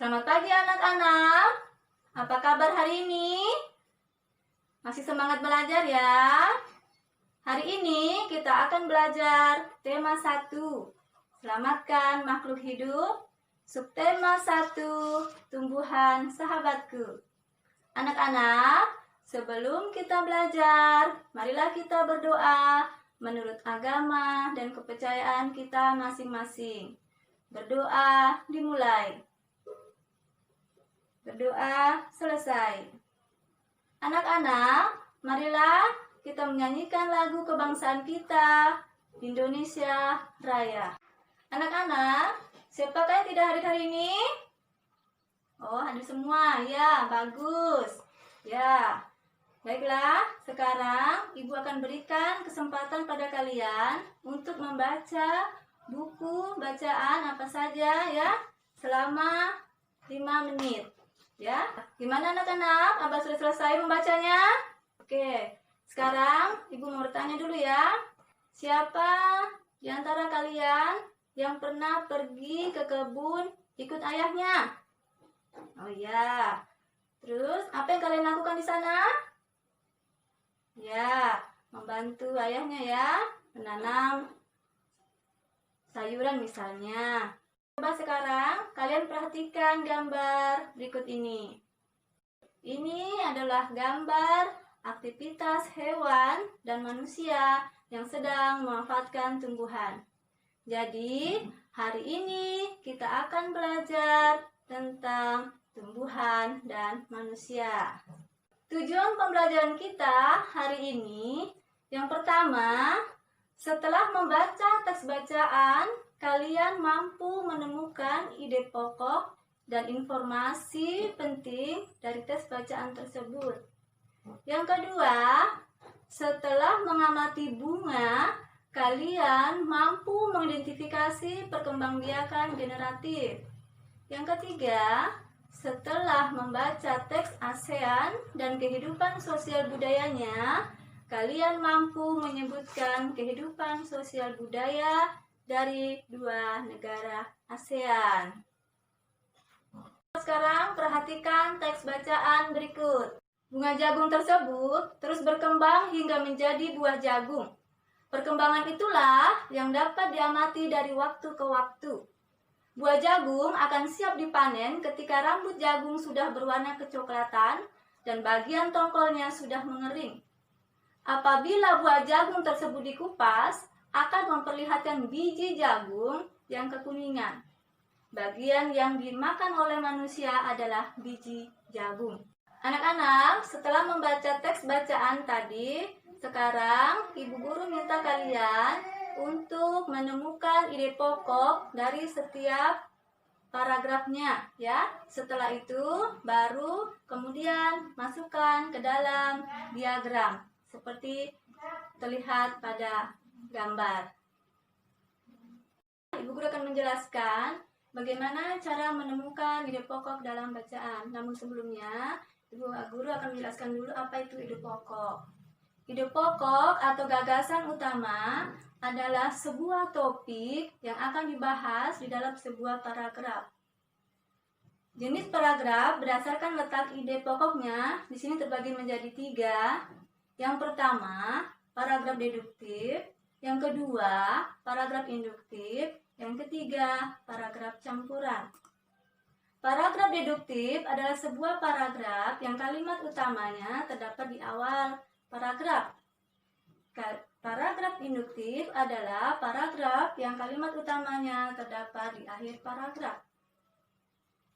Selamat pagi anak-anak. Apa kabar hari ini? Masih semangat belajar ya? Hari ini kita akan belajar tema 1. Selamatkan makhluk hidup. Subtema 1. Tumbuhan sahabatku. Anak-anak, sebelum kita belajar, marilah kita berdoa menurut agama dan kepercayaan kita masing-masing. Berdoa dimulai. Berdoa selesai. Anak-anak, marilah kita menyanyikan lagu kebangsaan kita, Indonesia Raya. Anak-anak, siapakah yang tidak hadir hari ini? Oh, hadir semua. Ya, bagus. Ya, baiklah. Sekarang Ibu akan berikan kesempatan pada kalian untuk membaca buku bacaan apa saja ya, selama 5 menit. Ya, gimana anak-anak? Abah sudah selesai membacanya? Oke, sekarang Ibu mau bertanya dulu ya. Siapa di antara kalian yang pernah pergi ke kebun ikut ayahnya? Oh iya. Terus, apa yang kalian lakukan di sana? Ya, membantu ayahnya ya, menanam sayuran misalnya. Coba sekarang kalian perhatikan gambar berikut ini. Ini adalah gambar aktivitas hewan dan manusia yang sedang memanfaatkan tumbuhan. Jadi, hari ini kita akan belajar tentang tumbuhan dan manusia. Tujuan pembelajaran kita hari ini, yang pertama, setelah membaca teks bacaan, kalian mampu menemukan ide pokok dan informasi penting dari teks bacaan tersebut. Yang kedua, setelah mengamati bunga, kalian mampu mengidentifikasi perkembangbiakan generatif. Yang ketiga, setelah membaca teks ASEAN dan kehidupan sosial budayanya, kalian mampu menyebutkan kehidupan sosial budaya dari 2 negara ASEAN. Sekarang perhatikan teks bacaan berikut. Bunga jagung tersebut terus berkembang hingga menjadi buah jagung. Perkembangan itulah yang dapat diamati dari waktu ke waktu. Buah jagung akan siap dipanen ketika rambut jagung sudah berwarna kecoklatan dan bagian tongkolnya sudah mengering. Apabila buah jagung tersebut dikupas, akan memperlihatkan biji jagung yang kekuningan. Bagian yang dimakan oleh manusia adalah biji jagung. Anak-anak, setelah membaca teks bacaan tadi, sekarang Ibu Guru minta kalian untuk menemukan ide pokok dari setiap paragrafnya ya. Setelah itu baru kemudian masukkan ke dalam diagram seperti terlihat pada gambar. Ibu Guru akan menjelaskan bagaimana cara menemukan ide pokok dalam bacaan. Namun sebelumnya, Ibu Guru akan menjelaskan dulu apa itu ide pokok. Ide pokok atau gagasan utama adalah sebuah topik yang akan dibahas di dalam sebuah paragraf. Jenis paragraf berdasarkan letak ide pokoknya di sini terbagi menjadi 3. Yang pertama, paragraf deduktif. Yang kedua, paragraf induktif. Yang ketiga, paragraf campuran. Paragraf deduktif adalah sebuah paragraf yang kalimat utamanya terdapat di awal paragraf. Paragraf induktif adalah paragraf yang kalimat utamanya terdapat di akhir paragraf.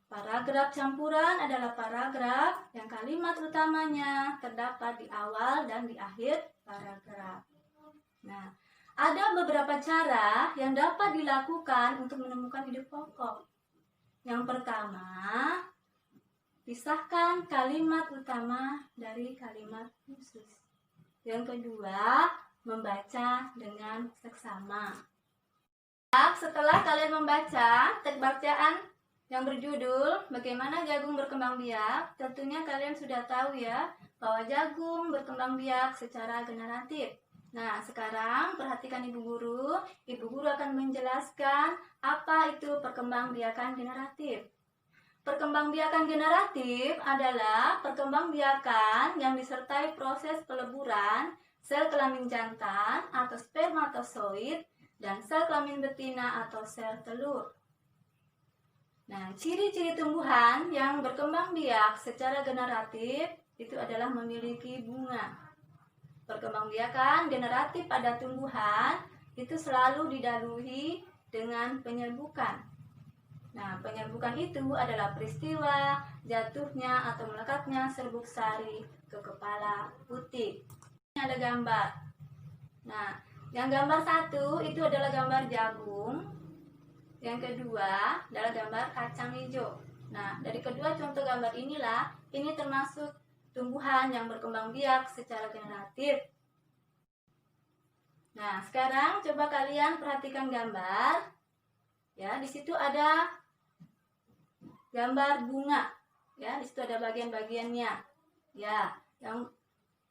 Paragraf campuran adalah paragraf yang kalimat utamanya terdapat di awal dan di akhir paragraf. Nah, ada beberapa cara yang dapat dilakukan untuk menemukan ide pokok. Yang pertama, pisahkan kalimat utama dari kalimat khusus. Yang kedua, membaca dengan seksama. Setelah kalian membaca teks bacaan yang berjudul Bagaimana Jagung Berkembang Biak, tentunya kalian sudah tahu ya bahwa jagung berkembang biak secara generatif. Nah, sekarang perhatikan Ibu Guru. Ibu Guru akan menjelaskan apa itu perkembangbiakan generatif. Perkembangbiakan generatif adalah perkembangbiakan yang disertai proses peleburan sel kelamin jantan atau spermatozoid dan sel kelamin betina atau sel telur. Nah, ciri-ciri tumbuhan yang berkembang biak secara generatif itu adalah memiliki bunga. Perkembangbiakan generatif pada tumbuhan itu selalu didahului dengan penyerbukan. Nah, penyerbukan itu adalah peristiwa jatuhnya atau melekatnya serbuk sari ke kepala putih. Ini ada gambar. Nah, yang gambar satu itu adalah gambar jagung. Yang kedua adalah gambar kacang hijau. Nah, dari kedua contoh gambar inilah, ini termasuk tumbuhan yang berkembang biak secara generatif. Nah, sekarang coba kalian perhatikan gambar. Ya, di situ ada gambar bunga. Ya, di situ ada bagian-bagiannya. Ya, yang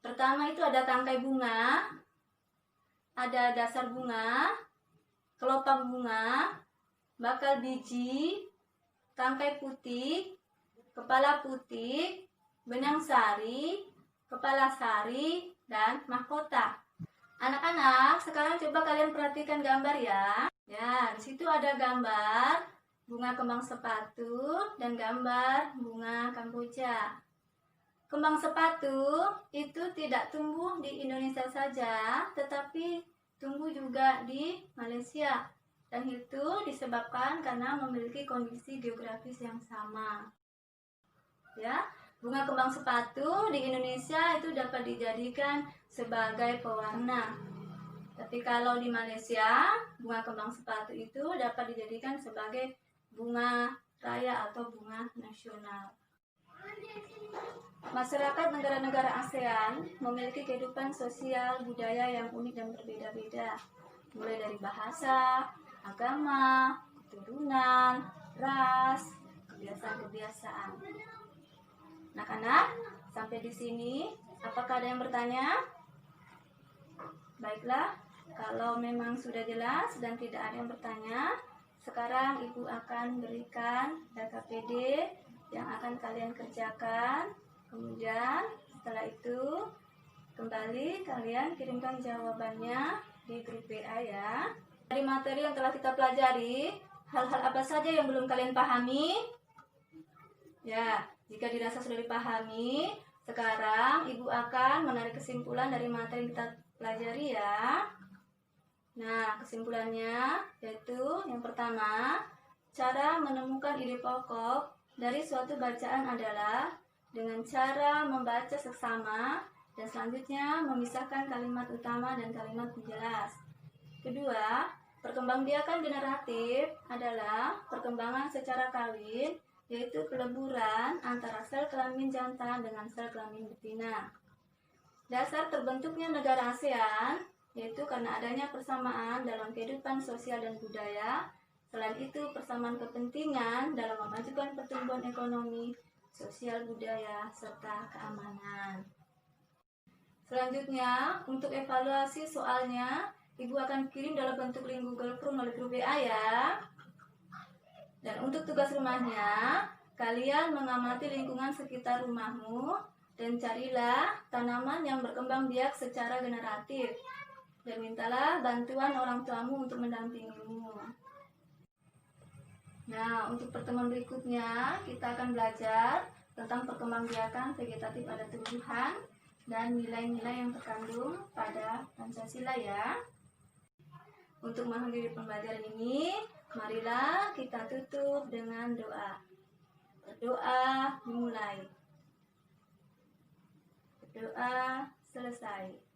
pertama itu ada tangkai bunga, ada dasar bunga, kelopak bunga, bakal biji, tangkai putih, kepala putih, benang sari, kepala sari, dan mahkota. Anak-anak, sekarang coba kalian perhatikan gambar ya. Ya, di situ ada gambar bunga kembang sepatu dan gambar bunga kamboja. Kembang sepatu itu tidak tumbuh di Indonesia saja, tetapi tumbuh juga di Malaysia. Dan itu disebabkan karena memiliki kondisi geografis yang sama. Ya, bunga kembang sepatu di Indonesia itu dapat dijadikan sebagai pewarna. Tapi kalau di Malaysia, bunga kembang sepatu itu dapat dijadikan sebagai bunga raya atau bunga nasional. Masyarakat negara-negara ASEAN memiliki kehidupan sosial budaya yang unik dan berbeda-beda, mulai dari bahasa, agama, keturunan, ras, kebiasaan-kebiasaan. Anak-anak, sampai di sini, apakah ada yang bertanya? Baiklah, kalau memang sudah jelas dan tidak ada yang bertanya, sekarang Ibu akan berikan KPD yang akan kalian kerjakan. Kemudian setelah itu kembali kalian kirimkan jawabannya di grup WA ya. Dari materi yang telah kita pelajari, hal-hal apa saja yang belum kalian pahami? Ya, jika dirasa sudah dipahami, sekarang Ibu akan menarik kesimpulan dari materi yang kita pelajari ya. Nah, kesimpulannya yaitu yang pertama, cara menemukan ide pokok dari suatu bacaan adalah dengan cara membaca seksama dan selanjutnya memisahkan kalimat utama dan kalimat penjelas. Kedua, perkembangbiakan generatif adalah perkembangan secara kawin, yaitu peleburan antara sel kelamin jantan dengan sel kelamin betina. Dasar terbentuknya negara ASEAN yaitu karena adanya persamaan dalam kehidupan sosial dan budaya. Selain itu, persamaan kepentingan dalam memajukan pertumbuhan ekonomi, sosial budaya, serta keamanan. Selanjutnya, untuk evaluasi soalnya, Ibu akan kirim dalam bentuk link Google Form melalui grup WA ya. Dan untuk tugas rumahnya, kalian mengamati lingkungan sekitar rumahmu dan carilah tanaman yang berkembang biak secara generatif. Dan mintalah bantuan orang tuamu untuk mendampingimu. Nah, untuk pertemuan berikutnya kita akan belajar tentang perkembangbiakan vegetatif pada tumbuhan dan nilai-nilai yang terkandung pada Pancasila ya. Untuk mengakhiri pembelajaran ini, marilah kita tutup dengan doa. Berdoa dimulai. Berdoa selesai.